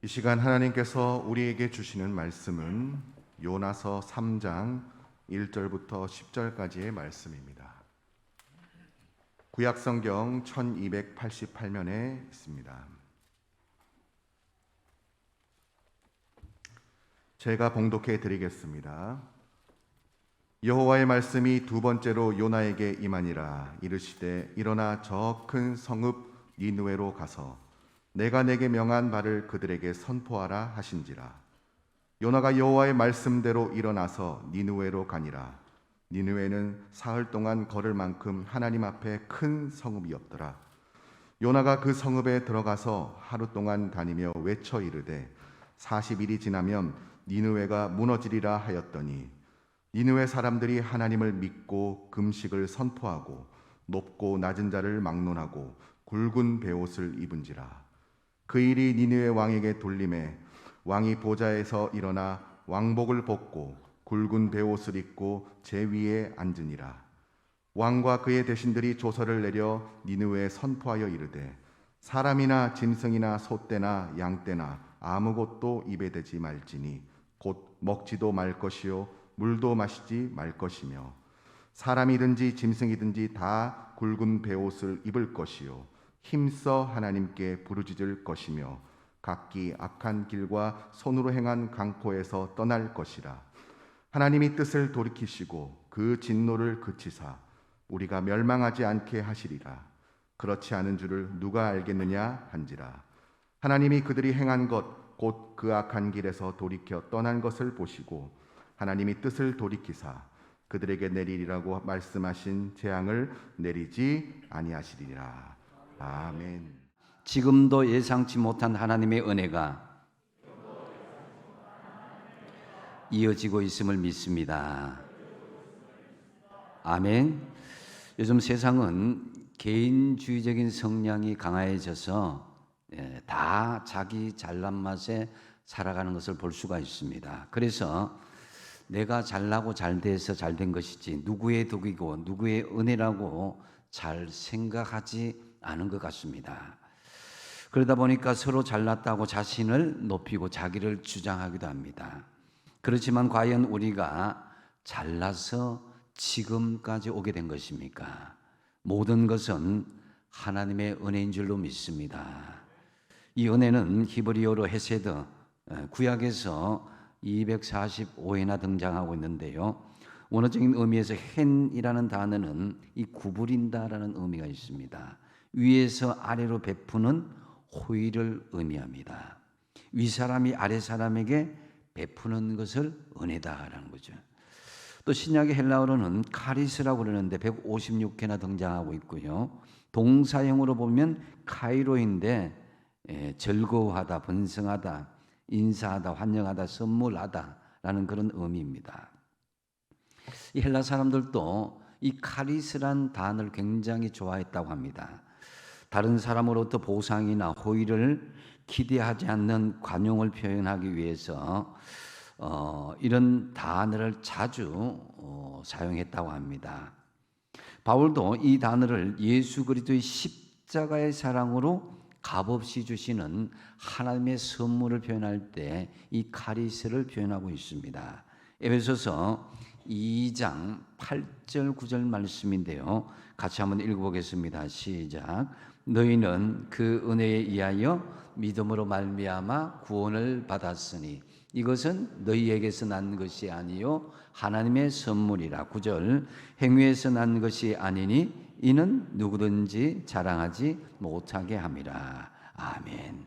이 시간 하나님께서 우리에게 주시는 말씀은 요나서 3장 1절부터 10절까지의 말씀입니다. 구약성경 1288면에 있습니다. 제가 봉독해 드리겠습니다. 여호와의 말씀이 두 번째로 요나에게 임하니라. 이르시되 일어나 저 큰 성읍 니느웨로 가서 내가 내게 명한 바를 그들에게 선포하라 하신지라. 요나가 여호와의 말씀대로 일어나서 니느웨로 가니라. 니느웨는 사흘 동안 걸을 만큼 하나님 앞에 큰 성읍이었더라. 요나가 그 성읍에 들어가서 하루 동안 다니며 외쳐 이르되 40일이 지나면 니느웨가 무너지리라 하였더니 니느웨 사람들이 하나님을 믿고 금식을 선포하고 높고 낮은 자를 막론하고 굵은 베옷을 입은지라. 그 일이 니느웨 왕에게 돌림에 왕이 보좌에서 일어나 왕복을 벗고 굵은 베옷을 입고 제 위에 앉으니라. 왕과 그의 대신들이 조서를 내려 니느웨에 선포하여 이르되 사람이나 짐승이나 소떼나 양떼나 아무것도 입에 대지 말지니 곧 먹지도 말 것이요 물도 마시지 말 것이며 사람이든지 짐승이든지 다 굵은 베옷을 입을 것이요 힘써 하나님께 부르짖을 것이며 각기 악한 길과 손으로 행한 강포에서 떠날 것이라. 하나님이 뜻을 돌이키시고 그 진노를 그치사 우리가 멸망하지 않게 하시리라. 그렇지 않은 줄을 누가 알겠느냐 한지라. 하나님이 그들이 행한 것 곧 그 악한 길에서 돌이켜 떠난 것을 보시고 하나님이 뜻을 돌이키사 그들에게 내리리라고 말씀하신 재앙을 내리지 아니하시리라. 아멘. 지금도 예상치 못한 하나님의 은혜가 이어지고 있음을 믿습니다. 아멘. 요즘 세상은 개인주의적인 성향이 강해져서 다 자기 잘난 맛에 살아가는 것을 볼 수가 있습니다. 그래서 내가 잘나고 잘돼서 잘된 것이지 누구의 덕이고 누구의 은혜라고 잘 생각하지 않은 것 같습니다. 그러다 보니까 서로 잘났다고 자신을 높이고 자기를 주장하기도 합니다. 그렇지만 과연 우리가 잘나서 지금까지 오게 된 것입니까? 모든 것은 하나님의 은혜인 줄로 믿습니다. 이 은혜는 히브리어로 헤세드, 구약에서 245회나 등장하고 있는데요. 원어적인 의미에서 헨이라는 단어는 이 구부린다라는 의미가 있습니다. 위에서 아래로 베푸는 호의를 의미합니다. 윗사람이 아랫사람에게 베푸는 것을 은혜다라는 거죠. 또 신약의 헬라어로는 카리스라고 그러는데 156회나 등장하고 있고요. 동사형으로 보면 카이로인데 즐거워하다, 번성하다, 인사하다, 환영하다, 선물하다라는 그런 의미입니다. 이 헬라 사람들도 이 카리스란 단어를 굉장히 좋아했다고 합니다. 다른 사람으로부터 보상이나 호의를 기대하지 않는 관용을 표현하기 위해서 이런 단어를 자주 사용했다고 합니다. 바울도 이 단어를 예수 그리스도의 십자가의 사랑으로 값없이 주시는 하나님의 선물을 표현할 때 이 카리스를 표현하고 있습니다. 에베소서 2장 8절 9절 말씀인데요. 같이 한번 읽어보겠습니다. 시작. 너희는 그 은혜에 의하여 믿음으로 말미암아 구원을 받았으니 이것은 너희에게서 난 것이 아니요 하나님의 선물이라. 9절. 행위에서 난 것이 아니니 이는 누구든지 자랑하지 못하게 함이라. 아멘.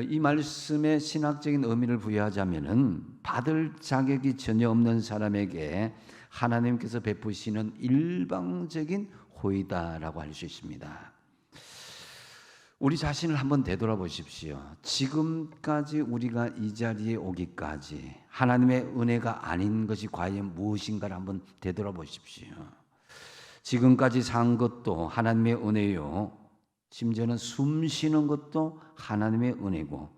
이 말씀에 신학적인 의미를 부여하자면은 받을 자격이 전혀 없는 사람에게 하나님께서 베푸시는 일방적인 호의다라고 할 수 있습니다. 우리 자신을 한번 되돌아보십시오. 지금까지 우리가 이 자리에 오기까지 하나님의 은혜가 아닌 것이 과연 무엇인가를 한번 되돌아보십시오. 지금까지 산 것도 하나님의 은혜요. 심지어는 숨 쉬는 것도 하나님의 은혜고,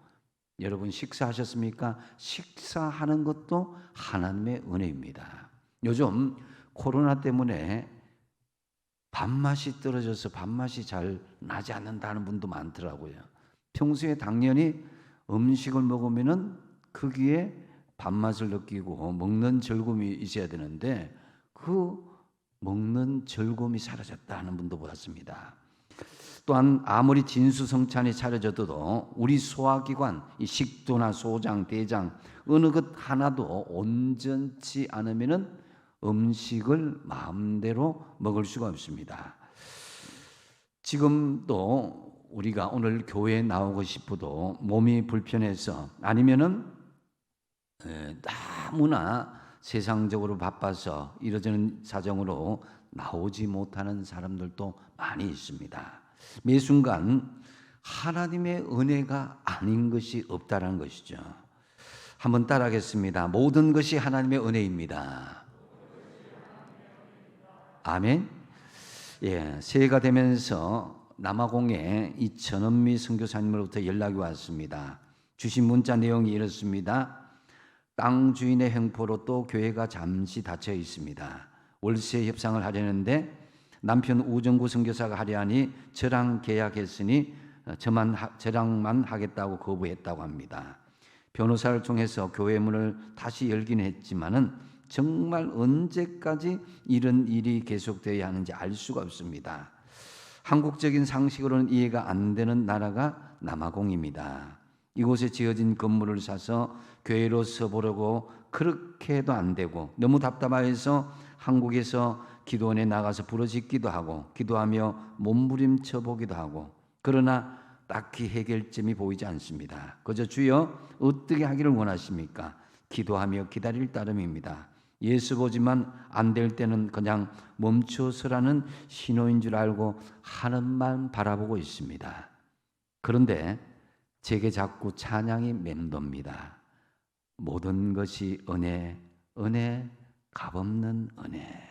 여러분 식사하셨습니까? 식사하는 것도 하나님의 은혜입니다. 요즘 코로나 때문에 밥맛이 떨어져서 밥맛이 잘 나지 않는다는 분도 많더라고요. 평소에 당연히 음식을 먹으면은 거기에 밥맛을 느끼고 먹는 즐거움이 있어야 되는데 그 먹는 즐거움이 사라졌다 하는 분도 보았습니다. 또한 아무리 진수성찬이 차려져도 우리 소화기관, 이 식도나 소장, 대장 어느 것 하나도 온전치 않으면은 음식을 마음대로 먹을 수가 없습니다. 지금도 우리가 오늘 교회에 나오고 싶어도 몸이 불편해서 아니면은 너무나 세상적으로 바빠서 이러저런 사정으로 나오지 못하는 사람들도 많이 있습니다. 매 순간 하나님의 은혜가 아닌 것이 없다는 것이죠. 한번 따라하겠습니다. 모든 것이 하나님의 은혜입니다. 아멘. 예, 새해가 되면서 남아공에 이 전원미 선교사님으로부터 연락이 왔습니다. 주신 문자 내용이 이렇습니다. 땅 주인의 횡포로 또 교회가 잠시 닫혀 있습니다. 월세 협상을 하려는데 남편 우정구 선교사가 하려 하니 저랑 계약했으니 저랑만 하겠다고 거부했다고 합니다. 변호사를 통해서 교회 문을 다시 열긴 했지만은 정말 언제까지 이런 일이 계속되어야 하는지 알 수가 없습니다. 한국적인 상식으로는 이해가 안 되는 나라가 남아공입니다. 이곳에 지어진 건물을 사서 교회로 써보려고 그렇게 해도 안 되고 너무 답답해서 한국에서 기도원에 나가서 부르짖기도 하고 기도하며 몸부림쳐 보기도 하고 그러나 딱히 해결점이 보이지 않습니다. 그저 주여 어떻게 하기를 원하십니까? 기도하며 기다릴 따름입니다. 예수 보지만 안 될 때는 그냥 멈춰서라는 신호인 줄 알고 하늘만 바라보고 있습니다. 그런데 제게 자꾸 찬양이 맴돕니다. 모든 것이 은혜, 은혜, 값없는 은혜.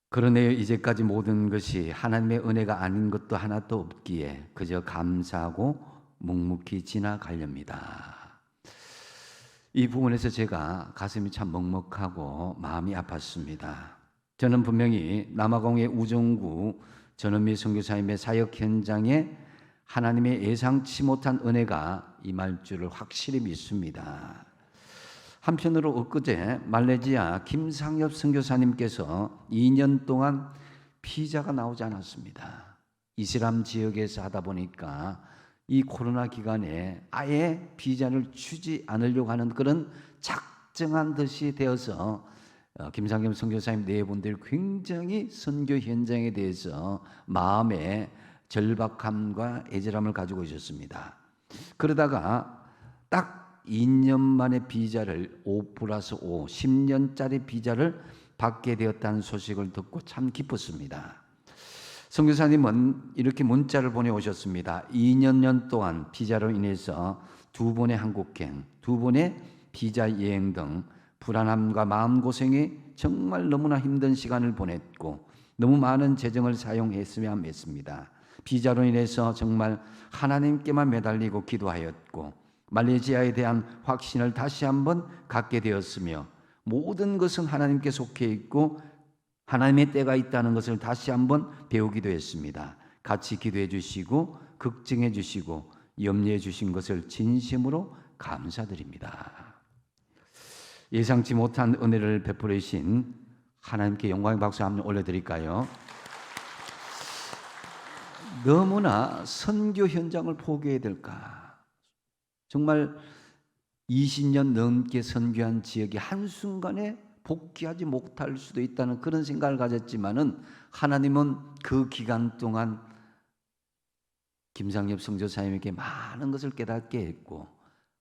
그러네요. 이제까지 모든 것이 하나님의 은혜가 아닌 것도 하나도 없기에 그저 감사하고 묵묵히 지나가렵니다. 이 부분에서 제가 가슴이 참 먹먹하고 마음이 아팠습니다. 저는 분명히 남아공의 우정구 전원미 선교사님의 사역 현장에 하나님의 예상치 못한 은혜가 임할 줄을 확실히 믿습니다. 한편으로 엊그제 말레이시아 김상엽 선교사님께서 2년 동안 비자가 나오지 않았습니다. 이슬람 지역에서 하다 보니까 이 코로나 기간에 아예 비자를 주지 않으려고 하는 그런 작정한 듯이 되어서 김상엽 선교사님 네 분들이 굉장히 선교 현장에 대해서 마음에 절박함과 애절함을 가지고 있었습니다. 그러다가 딱 2년 만에 비자를 5+5, 10년짜리 비자를 받게 되었다는 소식을 듣고 참 기뻤습니다. 선교사님은 이렇게 문자를 보내오셨습니다. 2년 동안 비자로 인해서 2번의 한국행, 2번의 비자 여행 등 불안함과 마음고생이 정말 너무나 힘든 시간을 보냈고 너무 많은 재정을 사용했으면 했습니다. 비자로 인해서 정말 하나님께만 매달리고 기도하였고 말레이시아에 대한 확신을 다시 한번 갖게 되었으며 모든 것은 하나님께 속해 있고 하나님의 때가 있다는 것을 다시 한번 배우기도 했습니다. 같이 기도해 주시고 걱정해 주시고 염려해 주신 것을 진심으로 감사드립니다. 예상치 못한 은혜를 베풀으신 하나님께 영광의 박수 한번 올려드릴까요? 너무나 선교 현장을 포기해야 될까? 정말 20년 넘게 선교한 지역이 한순간에 복귀하지 못할 수도 있다는 그런 생각을 가졌지만은 하나님은 그 기간 동안 김상엽 선교사님에게 많은 것을 깨닫게 했고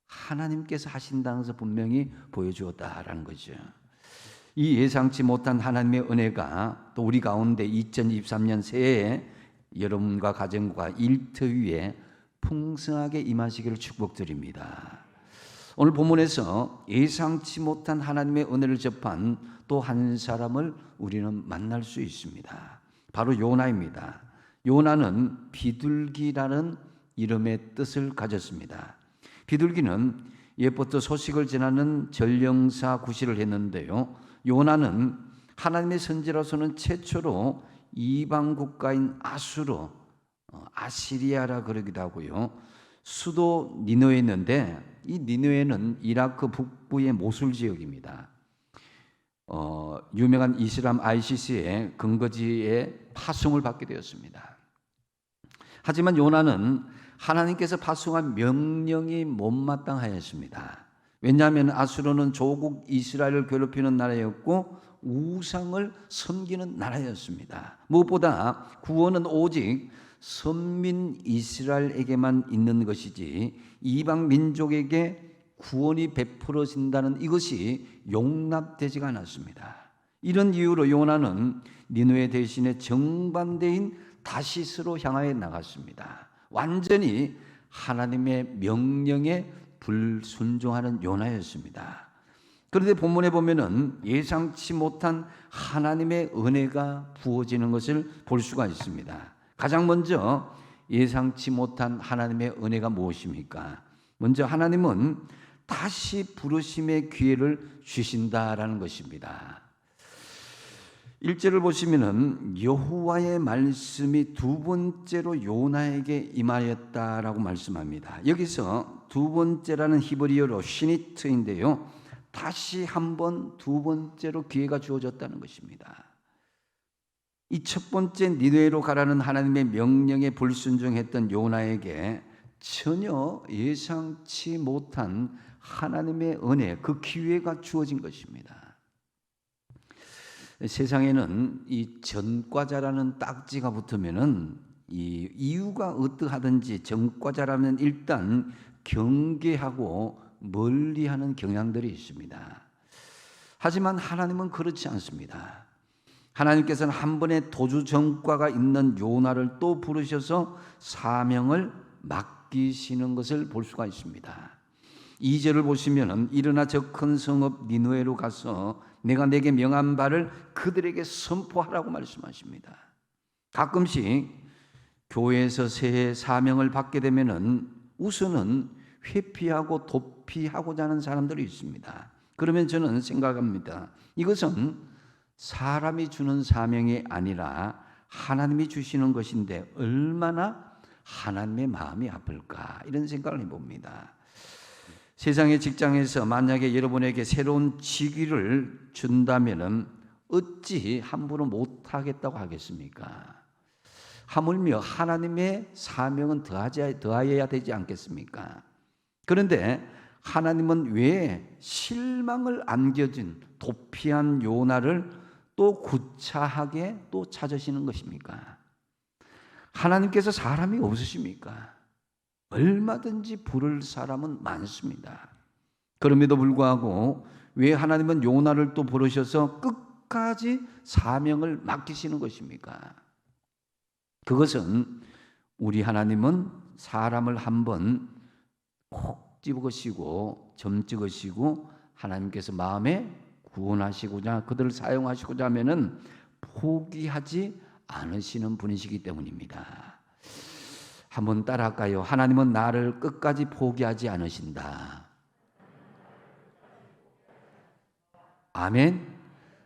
하나님께서 하신다는 것을 분명히 보여주었다라는 거죠. 이 예상치 못한 하나님의 은혜가 또 우리 가운데 2023년 새해에 여러분과 가정과 일터 위에 풍성하게 임하시기를 축복드립니다. 오늘 본문에서 예상치 못한 하나님의 은혜를 접한 또 한 사람을 우리는 만날 수 있습니다. 바로 요나입니다. 요나는 비둘기라는 이름의 뜻을 가졌습니다. 비둘기는 옛부터 소식을 전하는 전령사 구실을 했는데요. 요나는 하나님의 선지로서는 최초로 이방 국가인 아수르 아시리아라 그러기도 하고요. 수도 니느웨였는데 이 니느웨는 이라크 북부의 모술 지역입니다. 유명한 이슬람 ISIS의 근거지에 파송을 받게 되었습니다. 하지만 요나는 하나님께서 파송한 명령이 못마땅하였습니다. 왜냐하면 아수르는 조국 이스라엘을 괴롭히는 나라였고 우상을 섬기는 나라였습니다. 무엇보다 구원은 오직 선민 이스라엘에게만 있는 것이지 이방 민족에게 구원이 베풀어진다는 이것이 용납되지가 않았습니다. 이런 이유로 요나는 니느웨 대신에 정반대인 다시스로 향하여 나갔습니다. 완전히 하나님의 명령에 불순종하는 요나였습니다. 그런데 본문에 보면은 예상치 못한 하나님의 은혜가 부어지는 것을 볼 수가 있습니다. 가장 먼저 예상치 못한 하나님의 은혜가 무엇입니까? 먼저 하나님은 다시 부르심의 기회를 주신다라는 것입니다. 1절을 보시면은 여호와의 말씀이 두 번째로 요나에게 임하였다라고 말씀합니다. 여기서 두 번째라는 히브리어로 시니트인데요. 다시 한번 두 번째로 기회가 주어졌다는 것입니다. 이 첫 번째 니느웨로 가라는 하나님의 명령에 불순종했던 요나에게 전혀 예상치 못한 하나님의 은혜, 그 기회가 주어진 것입니다. 세상에는 이 전과자라는 딱지가 붙으면은 이 이유가 어떠하든지 전과자라면 일단 경계하고 멀리하는 경향들이 있습니다. 하지만 하나님은 그렇지 않습니다. 하나님께서는 한 번의 도주 전과가 있는 요나를 또 부르셔서 사명을 맡기시는 것을 볼 수가 있습니다. 2절을 보시면은 일어나 저 큰 성읍 니느웨로 가서 내가 내게 명한 바를 그들에게 선포하라고 말씀하십니다. 가끔씩 교회에서 새해 사명을 받게 되면은 우선은 회피하고 도피하고자 하는 사람들이 있습니다. 그러면 저는 생각합니다. 이것은 사람이 주는 사명이 아니라 하나님이 주시는 것인데 얼마나 하나님의 마음이 아플까 이런 생각을 해봅니다. 세상의 직장에서 만약에 여러분에게 새로운 직위를 준다면은 어찌 함부로 못하겠다고 하겠습니까? 하물며 하나님의 사명은 더하여야 되지 않겠습니까? 그런데 하나님은 왜 실망을 안겨준 도피한 요나를 또 구차하게 또 찾으시는 것입니까? 하나님께서 사람이 없으십니까? 얼마든지 부를 사람은 많습니다. 그럼에도 불구하고 왜 하나님은 요나를 또 부르셔서 끝까지 사명을 맡기시는 것입니까? 그것은 우리 하나님은 사람을 한번 콕 집으시고 점 찍으시고 하나님께서 마음에 구원하시고자 그들을 사용하시고자 하면은 포기하지 않으시는 분이시기 때문입니다. 한번 따라할까요? 하나님은 나를 끝까지 포기하지 않으신다. 아멘.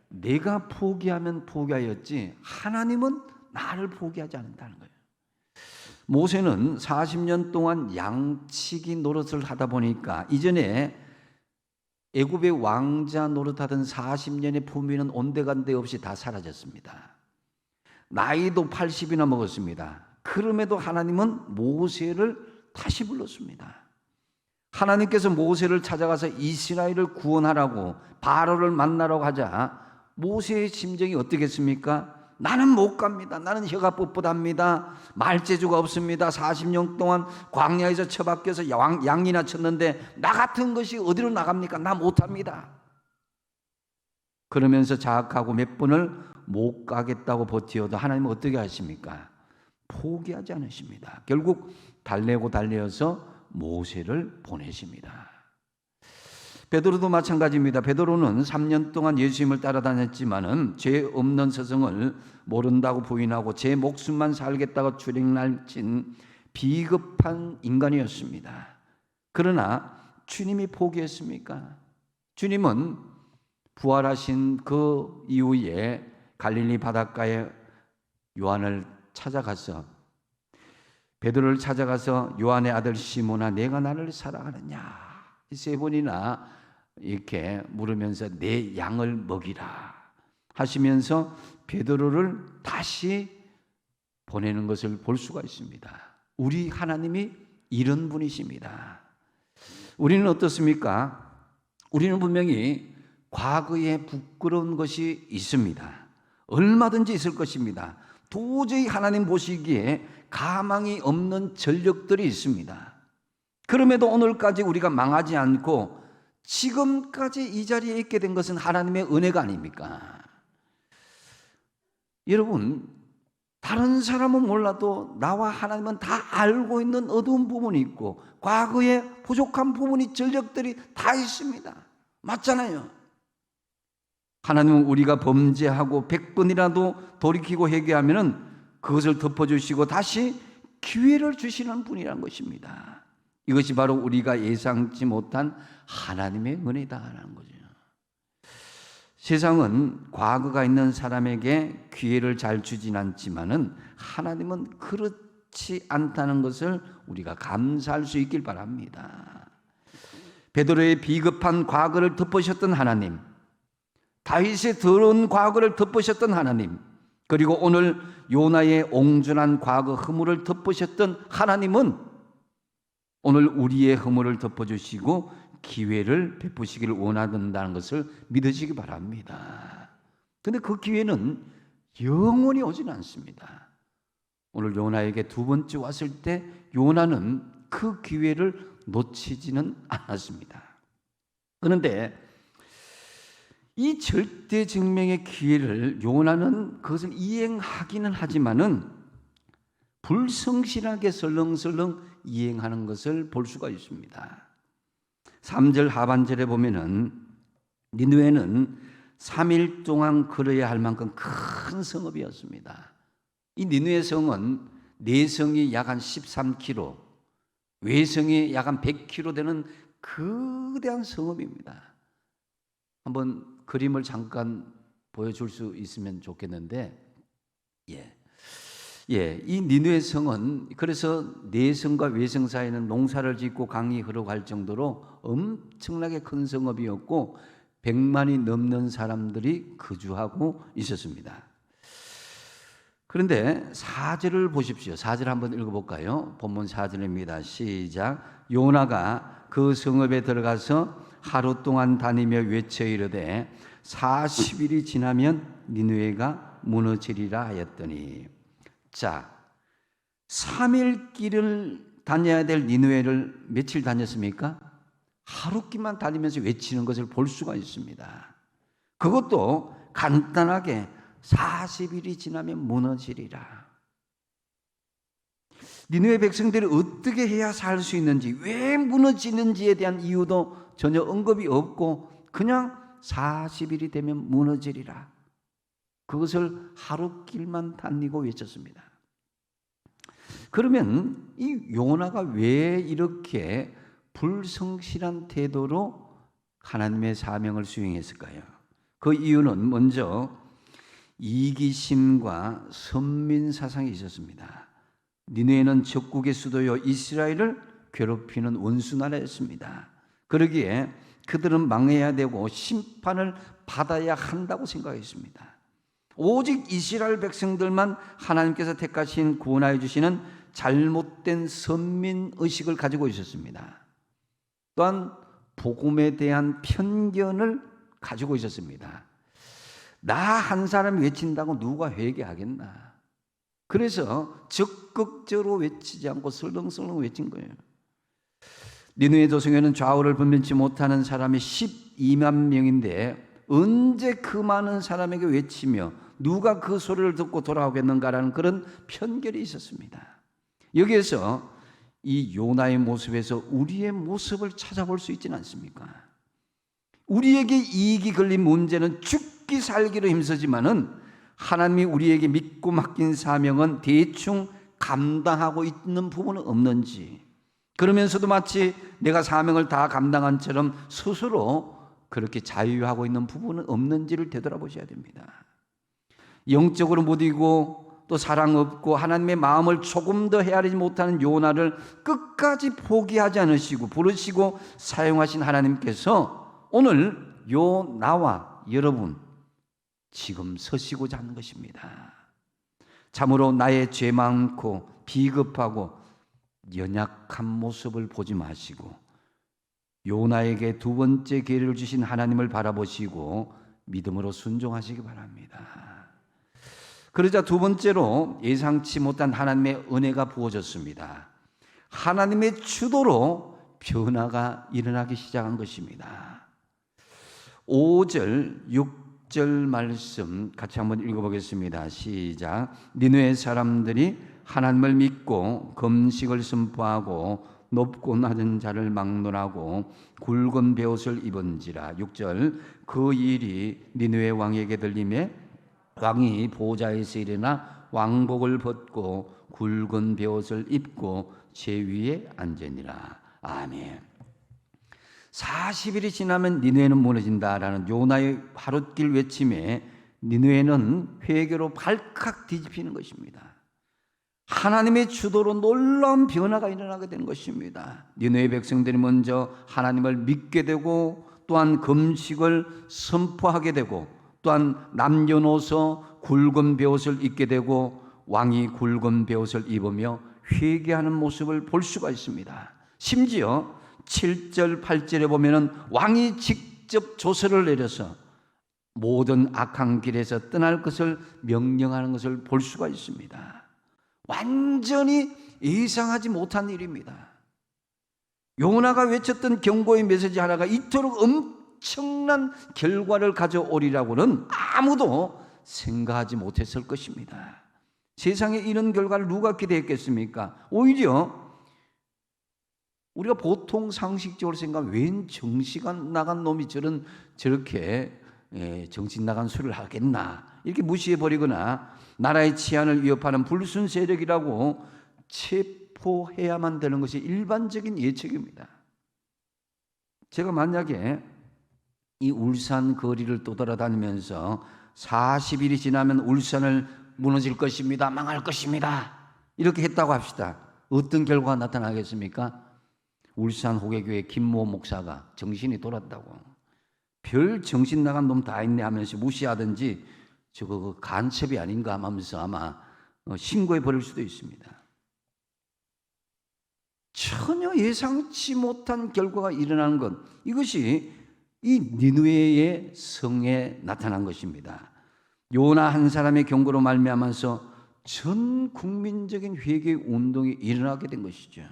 내가 포기하면 포기하였지 하나님은 나를 포기하지 않는다는 거예요. 모세는 40년 동안 양치기 노릇을 하다 보니까 이전에 애굽의 왕자 노릇하던 40년의 품위는 온데간데 없이 다 사라졌습니다. 나이도 80이나 먹었습니다. 그럼에도 하나님은 모세를 다시 불렀습니다. 하나님께서 모세를 찾아가서 이스라엘을 구원하라고 바로를 만나라고 하자 모세의 심정이 어떻겠습니까? 나는 못 갑니다. 나는 혀가 뻣뻣합니다. 말재주가 없습니다. 40년 동안 광야에서 처박혀서 양이나 쳤는데 나 같은 것이 어디로 나갑니까? 나 못합니다. 그러면서 자학하고 몇 번을 못 가겠다고 버티어도 하나님은 어떻게 하십니까? 포기하지 않으십니다. 결국 달래고 달래어서 모세를 보내십니다. 베드로도 마찬가지입니다. 베드로는 3년 동안 예수님을 따라다녔지만은 죄 없는 스승을 모른다고 부인하고 제 목숨만 살겠다고 주랭날 친 비겁한 인간이었습니다. 그러나 주님이 포기했습니까? 주님은 부활하신 그 이후에 갈릴리 바닷가에 요한을 찾아가서 베드로를 찾아가서 요한의 아들 시몬아 내가 나를 사랑하느냐 세 번이나 이렇게 물으면서 내 양을 먹이라 하시면서 베드로를 다시 보내는 것을 볼 수가 있습니다. 우리 하나님이 이런 분이십니다. 우리는 어떻습니까? 우리는 분명히 과거에 부끄러운 것이 있습니다. 얼마든지 있을 것입니다. 도저히 하나님 보시기에 가망이 없는 전력들이 있습니다. 그럼에도 오늘까지 우리가 망하지 않고 지금까지 이 자리에 있게 된 것은 하나님의 은혜가 아닙니까? 여러분, 다른 사람은 몰라도 나와 하나님은 다 알고 있는 어두운 부분이 있고 과거에 부족한 부분이 전력들이 다 있습니다. 맞잖아요. 하나님은 우리가 범죄하고 100번이라도 돌이키고 회개하면 그것을 덮어주시고 다시 기회를 주시는 분이라는 것입니다. 이것이 바로 우리가 예상치 못한 하나님의 은혜다라는 거죠. 세상은 과거가 있는 사람에게 기회를 잘 주진 않지만은 하나님은 그렇지 않다는 것을 우리가 감사할 수 있길 바랍니다. 베드로의 비겁한 과거를 덮으셨던 하나님, 다윗의 더러운 과거를 덮으셨던 하나님, 그리고 오늘 요나의 옹졸한 과거 허물을 덮으셨던 하나님은 오늘 우리의 허물을 덮어주시고 기회를 베푸시기를 원하는다는 것을 믿으시기 바랍니다. 그런데 그 기회는 영원히 오지는 않습니다. 오늘 요나에게 두 번째 왔을 때 요나는 그 기회를 놓치지는 않았습니다. 그런데 이 절대 증명의 기회를 요나는 그것을 이행하기는 하지만은 불성실하게 설렁설렁 이행하는 것을 볼 수가 있습니다. 3절 하반절에 보면은 니느웨는 3일 동안 걸어야 할 만큼 큰 성읍이었습니다. 이 니느웨 성은 내성이 약 한 13km, 외성이 약 한 100km 되는 거대한 성읍입니다. 한번 그림을 잠깐 보여줄 수 있으면 좋겠는데, 이 니느웨 성은 그래서 내성과 외성 사이에는 농사를 짓고 강이 흘러갈 정도로 엄청나게 큰 성읍이었고 100만이 넘는 사람들이 거주하고 있었습니다. 그런데 4절을 보십시오. 4절 한번 읽어볼까요? 본문 4절입니다. 시작. 요나가 그 성읍에 들어가서 하루 동안 다니며 외쳐 이르되 40일이 지나면 니느웨가 무너지리라 하였더니, 자, 3일 길을 다녀야 될 니느웨를 며칠 다녔습니까? 하루끼만 다니면서 외치는 것을 볼 수가 있습니다. 그것도 간단하게 40일이 지나면 무너지리라. 니느웨 백성들이 어떻게 해야 살 수 있는지, 왜 무너지는지에 대한 이유도 전혀 언급이 없고 그냥 40일이 되면 무너지리라. 그것을 하루길만 다니고 외쳤습니다. 그러면 이 요나가 왜 이렇게 불성실한 태도로 하나님의 사명을 수행했을까요? 그 이유는 먼저 이기심과 선민 사상이 있었습니다. 니느웨는 적국의 수도요 이스라엘을 괴롭히는 원수 나라였습니다. 그러기에 그들은 망해야 되고 심판을 받아야 한다고 생각했습니다. 오직 이스라엘 백성들만 하나님께서 택하신 구원하여 주시는 잘못된 선민의식을 가지고 있었습니다. 또한 복음에 대한 편견을 가지고 있었습니다. 나 한 사람이 외친다고 누가 회개하겠나. 그래서 적극적으로 외치지 않고 설렁설렁 외친 거예요. 니느웨 도성에는 좌우를 분별치 못하는 사람이 12만 명인데 언제 그 많은 사람에게 외치며 누가 그 소리를 듣고 돌아오겠는가라는 그런 편견이 있었습니다. 여기에서 이 요나의 모습에서 우리의 모습을 찾아볼 수 있지는 않습니까? 우리에게 이익이 걸린 문제는 죽기 살기로 힘쓰지만은 하나님이 우리에게 믿고 맡긴 사명은 대충 감당하고 있는 부분은 없는지, 그러면서도 마치 내가 사명을 다 감당한 처럼 스스로 그렇게 자유하고 있는 부분은 없는지를 되돌아보셔야 됩니다. 영적으로 못 이기고 또 사랑 없고 하나님의 마음을 조금 더 헤아리지 못하는 요나를 끝까지 포기하지 않으시고 부르시고 사용하신 하나님께서 오늘 요나와 여러분 지금 서시고자 하는 것입니다. 참으로 나의 죄 많고 비겁하고 연약한 모습을 보지 마시고 요나에게 두 번째 기회를 주신 하나님을 바라보시고 믿음으로 순종하시기 바랍니다. 그러자 두 번째로 예상치 못한 하나님의 은혜가 부어졌습니다. 하나님의 주도로 변화가 일어나기 시작한 것입니다. 5절, 6절 말씀 같이 한번 읽어보겠습니다. 시작. 니느웨 사람들이 하나님을 믿고 금식을 선포하고 높고 낮은 자를 막론하고 굵은 베옷을 입은지라. 6절. 그 일이 니느웨 왕에게 들림에 왕이 보좌에서 일어나 왕복을 벗고 굵은 베옷을 입고 제 위에 앉으니라. 아멘. 40일이 지나면 니느웨는 무너진다라는 요나의 하룻길 외침에 니느웨는 회개로 발칵 뒤집히는 것입니다. 하나님의 주도로 놀라운 변화가 일어나게 되는 것입니다. 니느웨 백성들이 먼저 하나님을 믿게 되고 또한 금식을 선포하게 되고 또한 남녀노소 굵은 베옷을 입게 되고 왕이 굵은 베옷을 입으며 회개하는 모습을 볼 수가 있습니다. 심지어 7절 8절에 보면은 왕이 직접 조서를 내려서 모든 악한 길에서 떠날 것을 명령하는 것을 볼 수가 있습니다. 완전히 예상하지 못한 일입니다. 요나가 외쳤던 경고의 메시지 하나가 이토록 엄청난 결과를 가져오리라고는 아무도 생각하지 못했을 것입니다. 세상에 이런 결과를 누가 기대했겠습니까? 오히려 우리가 보통 상식적으로 생각하면 웬 정신 나간 놈이 저렇게 정신 나간 소리를 하겠나 이렇게 무시해버리거나 나라의 치안을 위협하는 불순 세력이라고 체포해야만 되는 것이 일반적인 예측입니다. 제가 만약에 이 울산 거리를 떠돌아다니면서 40일이 지나면 울산을 무너질 것입니다. 망할 것입니다. 이렇게 했다고 합시다. 어떤 결과가 나타나겠습니까? 울산 호계교회 김모 목사가 정신이 돌았다고 별 정신 나간 놈 다 있네 하면서 무시하든지 저거 간첩이 아닌가 하면서 아마 신고해 버릴 수도 있습니다. 전혀 예상치 못한 결과가 일어나는 것, 이것이 이 니느웨의 성에 나타난 것입니다. 요나 한 사람의 경고로 말미암아서 전 국민적인 회개 운동이 일어나게 된 것이죠.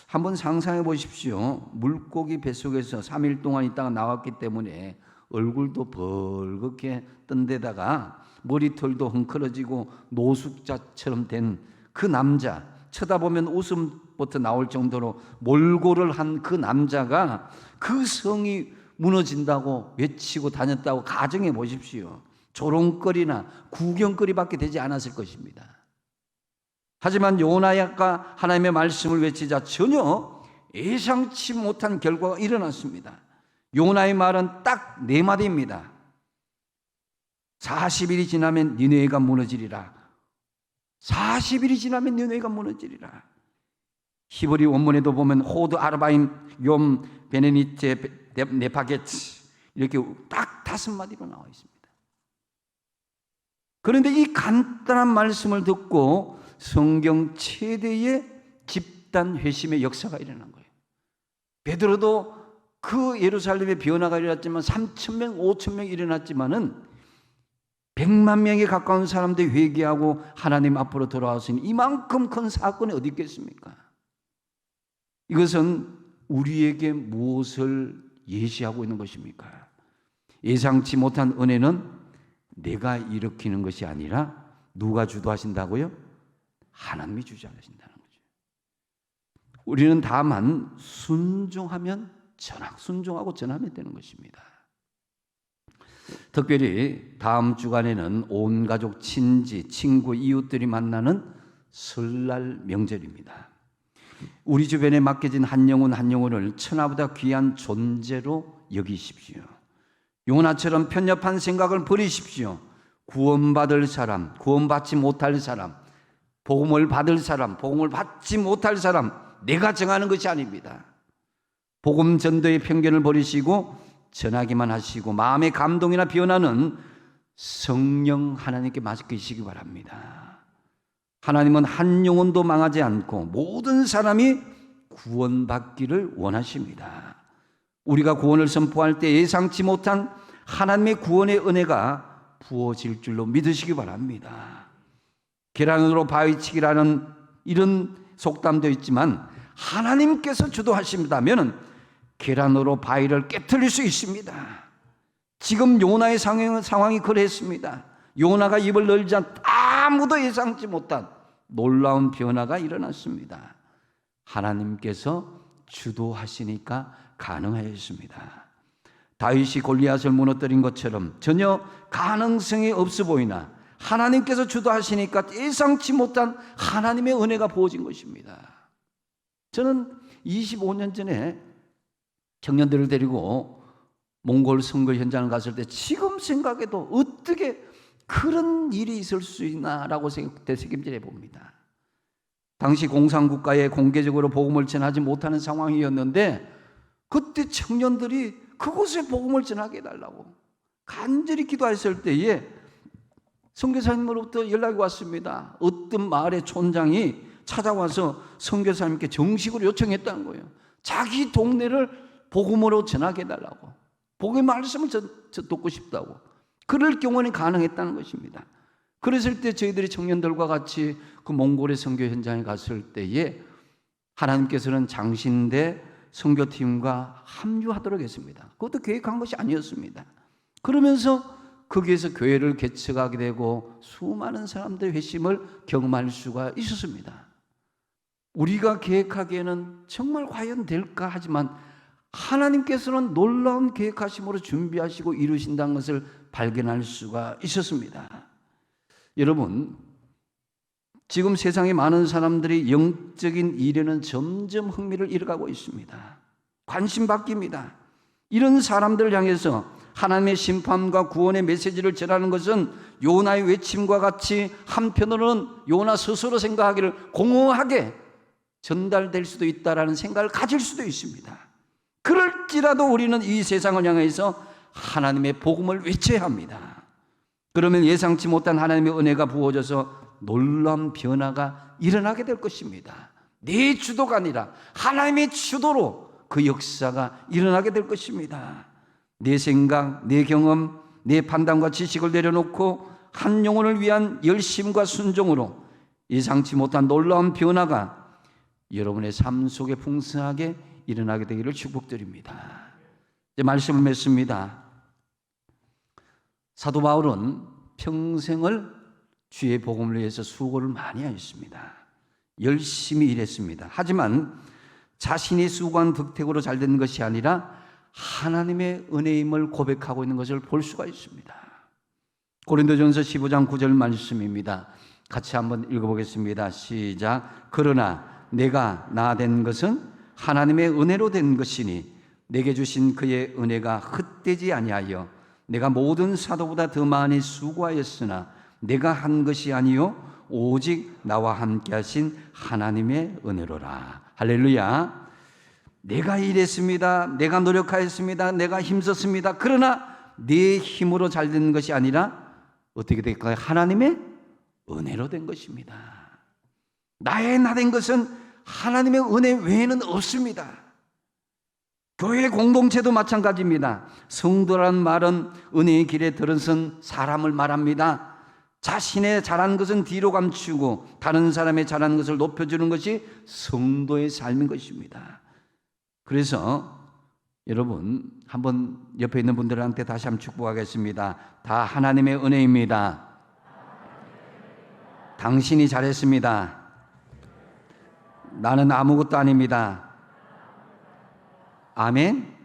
한번 상상해 보십시오. 물고기 뱃속에서 3일 동안 있다가 나왔기 때문에 얼굴도 벌겋게 뜬 데다가 머리털도 헝클어지고 노숙자처럼 된 그 남자, 쳐다보면 웃음부터 나올 정도로 몰골을 한 그 남자가 그 성이 무너진다고 외치고 다녔다고 가정해 보십시오. 조롱거리나 구경거리밖에 되지 않았을 것입니다. 하지만 요나야가 하나님의 말씀을 외치자 전혀 예상치 못한 결과가 일어났습니다. 요나의 말은 딱 4마디입니다. 40일이 지나면 니느웨가 무너지리라. 40일이 지나면 니느웨가 무너지리라. 히브리 원문에도 보면 호드 아르바임 욤 베네니테 네파게츠 이렇게 딱 5마디로 나와 있습니다. 그런데 이 간단한 말씀을 듣고 성경 최대의 집단 회심의 역사가 일어난 거예요. 베드로도 그 예루살렘의 변화가 일어났지만 3,000명, 5,000명 일어났지만은 100만 명에 가까운 사람들이 회개하고 하나님 앞으로 돌아왔으니 이만큼 큰 사건이 어디 있겠습니까? 이것은 우리에게 무엇을 예시하고 있는 것입니까? 예상치 못한 은혜는 내가 일으키는 것이 아니라 누가 주도하신다고요? 하나님이 주장하신다는 거죠. 우리는 다만 순종하면 순종하고 전하면 되는 것입니다. 특별히 다음 주간에는 온 가족, 친지, 친구, 이웃들이 만나는 설날 명절입니다. 우리 주변에 맡겨진 한 영혼 한 영혼을 천하보다 귀한 존재로 여기십시오. 요나처럼 편협한 생각을 버리십시오. 구원받을 사람, 구원받지 못할 사람, 복음을 받을 사람, 복음을 받지 못할 사람, 내가 정하는 것이 아닙니다. 복음 전도의 편견을 버리시고 전하기만 하시고 마음의 감동이나 변화는 성령 하나님께 맡기시기 바랍니다. 하나님은 한 영혼도 망하지 않고 모든 사람이 구원받기를 원하십니다. 우리가 구원을 선포할 때 예상치 못한 하나님의 구원의 은혜가 부어질 줄로 믿으시기 바랍니다. 계란으로 바위치기라는 이런 속담도 있지만 하나님께서 주도하신다면 계란으로 바위를 깨트릴 수 있습니다. 지금 요나의 상황이 그랬습니다. 요나가 입을 열자 아무도 예상치 못한 놀라운 변화가 일어났습니다. 하나님께서 주도하시니까 가능하였습니다. 다윗이 골리앗을 무너뜨린 것처럼 전혀 가능성이 없어 보이나 하나님께서 주도하시니까 예상치 못한 하나님의 은혜가 부어진 것입니다. 저는 25년 전에 청년들을 데리고 몽골 선거 현장을 갔을 때 지금 생각해도 어떻게 그런 일이 있을 수 있나라고 되새김질해 봅니다. 당시 공산국가에 공개적으로 복음을 전하지 못하는 상황이었는데 그때 청년들이 그곳에 복음을 전하게 해달라고 간절히 기도했을 때에 선교사님으로부터 연락이 왔습니다. 어떤 마을의 촌장이 찾아와서 선교사님께 정식으로 요청했다는 거예요. 자기 동네를 복음으로 전하게 해달라고. 복음의 말씀을 듣고 싶다고. 그럴 경우는 가능했다는 것입니다. 그랬을 때 저희들이 청년들과 같이 그 몽골의 선교 현장에 갔을 때에 하나님께서는 장신대 선교팀과 합류하도록 했습니다. 그것도 계획한 것이 아니었습니다. 그러면서 거기에서 교회를 개척하게 되고 수많은 사람들의 회심을 경험할 수가 있었습니다. 우리가 계획하기에는 정말 과연 될까 하지만 하나님께서는 놀라운 계획하심으로 준비하시고 이루신다는 것을 발견할 수가 있었습니다. 여러분, 지금 세상에 많은 사람들이 영적인 일에는 점점 흥미를 잃어가고 있습니다. 관심 바뀝니다. 이런 사람들을 향해서 하나님의 심판과 구원의 메시지를 전하는 것은 요나의 외침과 같이 한편으로는 요나 스스로 생각하기를 공허하게 전달될 수도 있다라는 생각을 가질 수도 있습니다. 그럴지라도 우리는 이 세상을 향해서 하나님의 복음을 외쳐야 합니다. 그러면 예상치 못한 하나님의 은혜가 부어져서 놀라운 변화가 일어나게 될 것입니다. 내 주도가 아니라 하나님의 주도로 그 역사가 일어나게 될 것입니다. 내 생각, 내 경험, 내 판단과 지식을 내려놓고 한 영혼을 위한 열심과 순종으로 예상치 못한 놀라운 변화가 여러분의 삶 속에 풍성하게 일어나게 되기를 축복드립니다. 이제 말씀을 맺습니다. 사도 바울은 평생을 주의 복음을 위해서 수고를 많이 하였습니다. 열심히 일했습니다. 하지만 자신이 수고한 덕택으로 잘 된 것이 아니라 하나님의 은혜임을 고백하고 있는 것을 볼 수가 있습니다. 고린도전서 15장 9절 말씀입니다. 같이 한번 읽어보겠습니다. 시작. 그러나 내가 나 된 것은 하나님의 은혜로 된 것이니 내게 주신 그의 은혜가 헛되지 아니하여 내가 모든 사도보다 더 많이 수고하였으나 내가 한 것이 아니요 오직 나와 함께 하신 하나님의 은혜로라. 할렐루야. 내가 일했습니다. 내가 노력하였습니다. 내가 힘썼습니다. 그러나 내 힘으로 잘 된 것이 아니라 어떻게 될까요? 하나님의 은혜로 된 것입니다. 나의 나 된 것은 하나님의 은혜 외에는 없습니다. 교회 공동체도 마찬가지입니다. 성도란 말은 은혜의 길에 들어선 사람을 말합니다. 자신의 잘한 것은 뒤로 감추고 다른 사람의 잘한 것을 높여주는 것이 성도의 삶인 것입니다. 그래서 여러분 한번 옆에 있는 분들한테 다시 한번 축복하겠습니다. 다 하나님의 은혜입니다. 당신이 잘했습니다. 나는 아무것도 아닙니다. 아멘.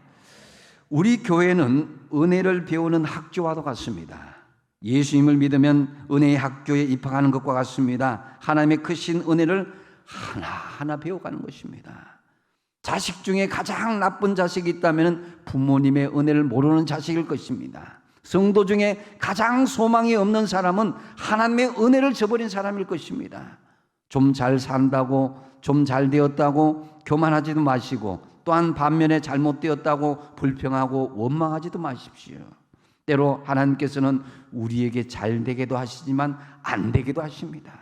우리 교회는 은혜를 배우는 학교와도 같습니다. 예수님을 믿으면 은혜의 학교에 입학하는 것과 같습니다. 하나님의 크신 은혜를 하나하나 배워가는 것입니다. 자식 중에 가장 나쁜 자식이 있다면 부모님의 은혜를 모르는 자식일 것입니다. 성도 중에 가장 소망이 없는 사람은 하나님의 은혜를 저버린 사람일 것입니다. 좀 잘 산다고, 좀 잘 되었다고 교만하지도 마시고, 또한 반면에 잘못되었다고 불평하고 원망하지도 마십시오. 때로 하나님께서는 우리에게 잘 되게도 하시지만 안 되게도 하십니다.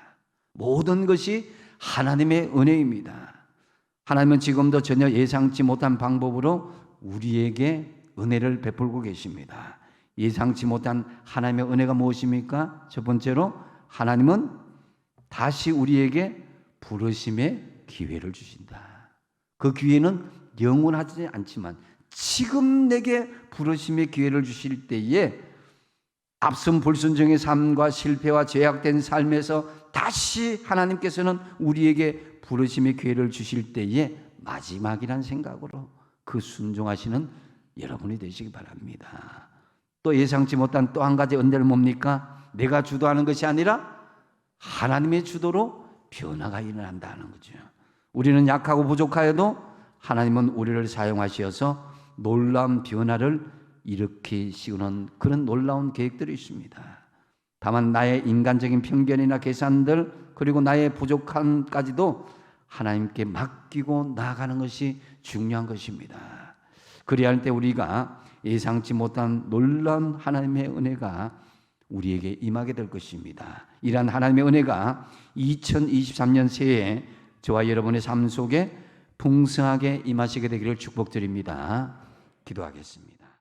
모든 것이 하나님의 은혜입니다. 하나님은 지금도 전혀 예상치 못한 방법으로 우리에게 은혜를 베풀고 계십니다. 예상치 못한 하나님의 은혜가 무엇입니까? 첫 번째로 하나님은 다시 우리에게 부르심의 기회를 주신다. 그 기회는 영원하지 않지만 지금 내게 부르심의 기회를 주실 때에 앞선 불순종의 삶과 실패와 죄악된 삶에서 다시 하나님께서는 우리에게 부르심의 기회를 주실 때에 마지막이란 생각으로 그 순종하시는 여러분이 되시기 바랍니다. 또 예상치 못한 또 한 가지 은혜는 뭡니까? 내가 주도하는 것이 아니라 하나님의 주도로 변화가 일어난다는 거죠. 우리는 약하고 부족하여도 하나님은 우리를 사용하셔서 놀라운 변화를 일으키시는 그런 놀라운 계획들이 있습니다. 다만 나의 인간적인 편견이나 계산들 그리고 나의 부족함까지도 하나님께 맡기고 나아가는 것이 중요한 것입니다. 그래야 할 때 우리가 예상치 못한 놀라운 하나님의 은혜가 우리에게 임하게 될 것입니다. 이러한 하나님의 은혜가 2023년 새해에 저와 여러분의 삶 속에 풍성하게 임하시게 되기를 축복드립니다. 기도하겠습니다.